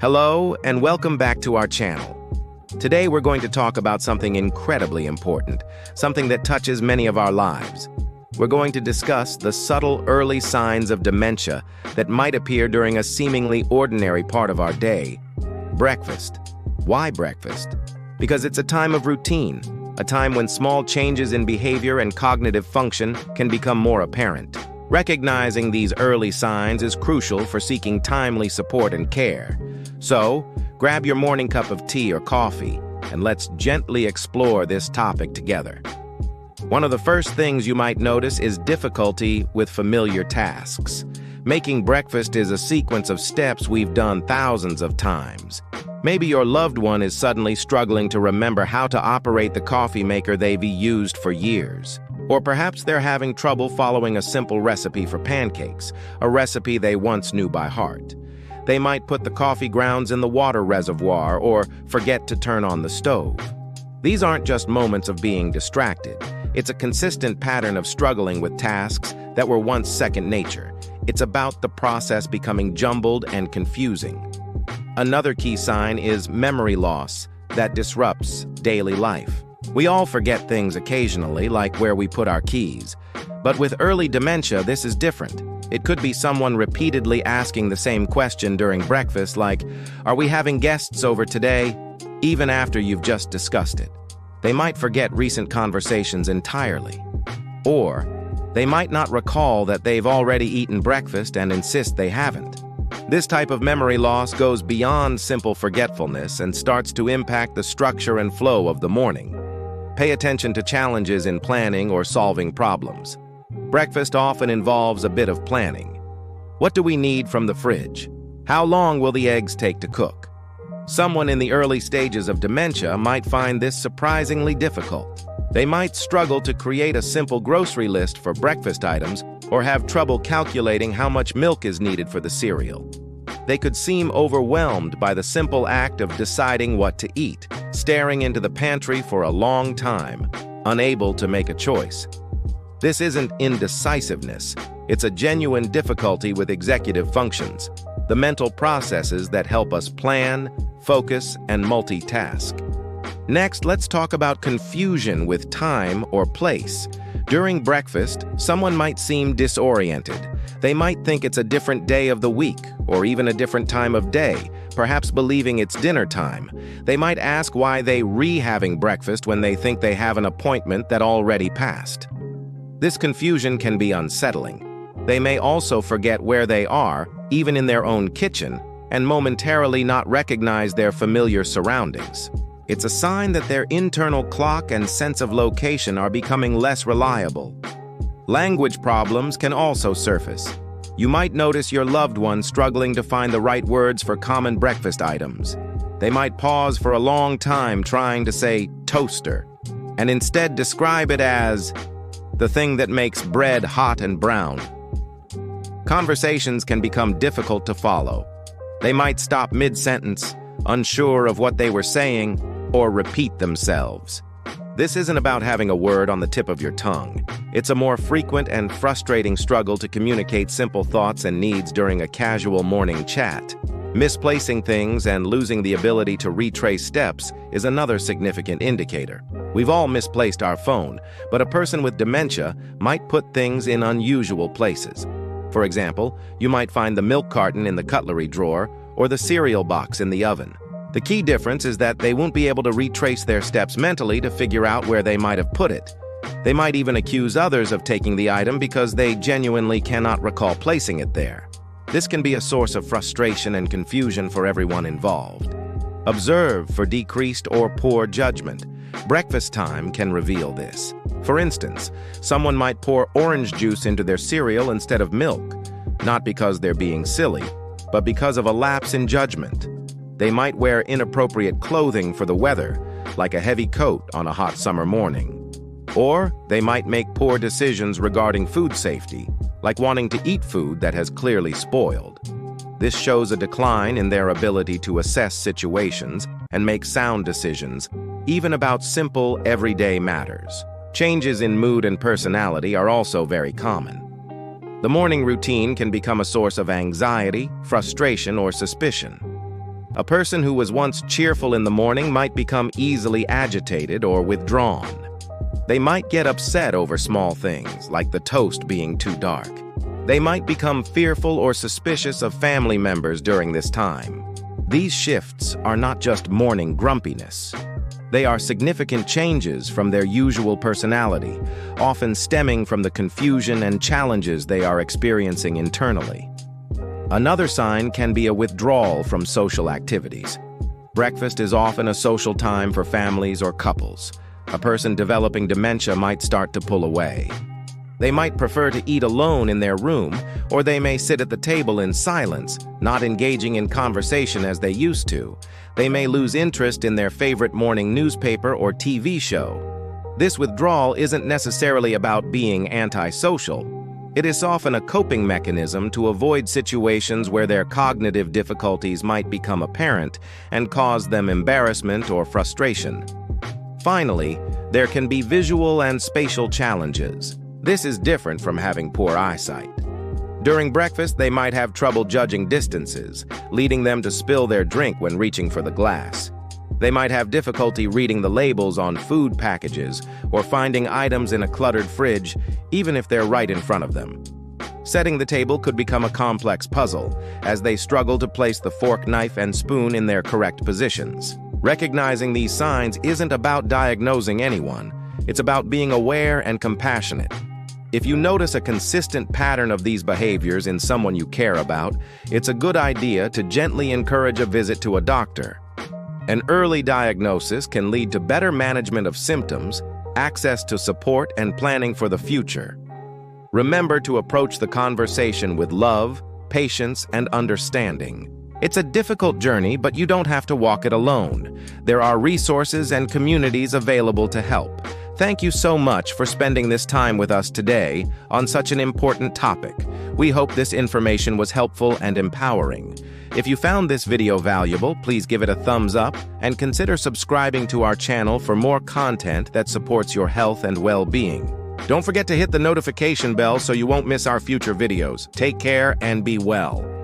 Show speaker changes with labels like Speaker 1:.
Speaker 1: Hello, and welcome back to our channel. Today we're going to talk about something incredibly important, something that touches many of our lives. We're going to discuss the subtle early signs of dementia that might appear during a seemingly ordinary part of our day. Breakfast. Why breakfast? Because it's a time of routine, a time when small changes in behavior and cognitive function can become more apparent. Recognizing these early signs is crucial for seeking timely support and care. So, grab your morning cup of tea or coffee, and let's gently explore this topic together. One of the first things you might notice is difficulty with familiar tasks. Making breakfast is a sequence of steps we've done thousands of times. Maybe your loved one is suddenly struggling to remember how to operate the coffee maker they've used for years. Or perhaps they're having trouble following a simple recipe for pancakes, a recipe they once knew by heart. They might put the coffee grounds in the water reservoir or forget to turn on the stove. These aren't just moments of being distracted. It's a consistent pattern of struggling with tasks that were once second nature. It's about the process becoming jumbled and confusing. Another key sign is memory loss that disrupts daily life. We all forget things occasionally, like where we put our keys. But with early dementia, this is different. It could be someone repeatedly asking the same question during breakfast, like, "Are we having guests over today?" even after you've just discussed it. They might forget recent conversations entirely. Or they might not recall that they've already eaten breakfast and insist they haven't. This type of memory loss goes beyond simple forgetfulness and starts to impact the structure and flow of the morning. Pay attention to challenges in planning or solving problems. Breakfast often involves a bit of planning. What do we need from the fridge? How long will the eggs take to cook? Someone in the early stages of dementia might find this surprisingly difficult. They might struggle to create a simple grocery list for breakfast items or have trouble calculating how much milk is needed for the cereal. They could seem overwhelmed by the simple act of deciding what to eat, staring into the pantry for a long time, unable to make a choice. This isn't indecisiveness, it's a genuine difficulty with executive functions, the mental processes that help us plan, focus, and multitask. Next, let's talk about confusion with time or place. During breakfast, someone might seem disoriented. They might think it's a different day of the week, or even a different time of day, perhaps believing it's dinner time. They might ask why they re-having breakfast when they think they have an appointment that already passed. This confusion can be unsettling. They may also forget where they are, even in their own kitchen, and momentarily not recognize their familiar surroundings. It's a sign that their internal clock and sense of location are becoming less reliable. Language problems can also surface. You might notice your loved one struggling to find the right words for common breakfast items. They might pause for a long time trying to say toaster, and instead describe it as the thing that makes bread hot and brown. Conversations can become difficult to follow. They might stop mid-sentence, unsure of what they were saying, or repeat themselves. This isn't about having a word on the tip of your tongue. It's a more frequent and frustrating struggle to communicate simple thoughts and needs during a casual morning chat. Misplacing things and losing the ability to retrace steps is another significant indicator. We've all misplaced our phone, but a person with dementia might put things in unusual places. For example, you might find the milk carton in the cutlery drawer or the cereal box in the oven. The key difference is that they won't be able to retrace their steps mentally to figure out where they might have put it. They might even accuse others of taking the item because they genuinely cannot recall placing it there. This can be a source of frustration and confusion for everyone involved. Observe for decreased or poor judgment. Breakfast time can reveal this. For instance, someone might pour orange juice into their cereal instead of milk, not because they're being silly, but because of a lapse in judgment. They might wear inappropriate clothing for the weather, like a heavy coat on a hot summer morning. Or they might make poor decisions regarding food safety, like wanting to eat food that has clearly spoiled. This shows a decline in their ability to assess situations and make sound decisions, even about simple, everyday matters. Changes in mood and personality are also very common. The morning routine can become a source of anxiety, frustration, or suspicion. A person who was once cheerful in the morning might become easily agitated or withdrawn. They might get upset over small things, like the toast being too dark. They might become fearful or suspicious of family members during this time. These shifts are not just morning grumpiness. They are significant changes from their usual personality, often stemming from the confusion and challenges they are experiencing internally. Another sign can be a withdrawal from social activities. Breakfast is often a social time for families or couples. A person developing dementia might start to pull away. They might prefer to eat alone in their room, or they may sit at the table in silence, not engaging in conversation as they used to. They may lose interest in their favorite morning newspaper or TV show. This withdrawal isn't necessarily about being antisocial. It is often a coping mechanism to avoid situations where their cognitive difficulties might become apparent and cause them embarrassment or frustration. Finally, there can be visual and spatial challenges. This is different from having poor eyesight. During breakfast, they might have trouble judging distances, leading them to spill their drink when reaching for the glass. They might have difficulty reading the labels on food packages or finding items in a cluttered fridge, even if they're right in front of them. Setting the table could become a complex puzzle, as they struggle to place the fork, knife, and spoon in their correct positions. Recognizing these signs isn't about diagnosing anyone. It's about being aware and compassionate. If you notice a consistent pattern of these behaviors in someone you care about, it's a good idea to gently encourage a visit to a doctor. An early diagnosis can lead to better management of symptoms, access to support, and planning for the future. Remember to approach the conversation with love, patience, and understanding. It's a difficult journey, but you don't have to walk it alone. There are resources and communities available to help. Thank you so much for spending this time with us today on such an important topic. We hope this information was helpful and empowering. If you found this video valuable, please give it a thumbs up and consider subscribing to our channel for more content that supports your health and well-being. Don't forget to hit the notification bell so you won't miss our future videos. Take care and be well.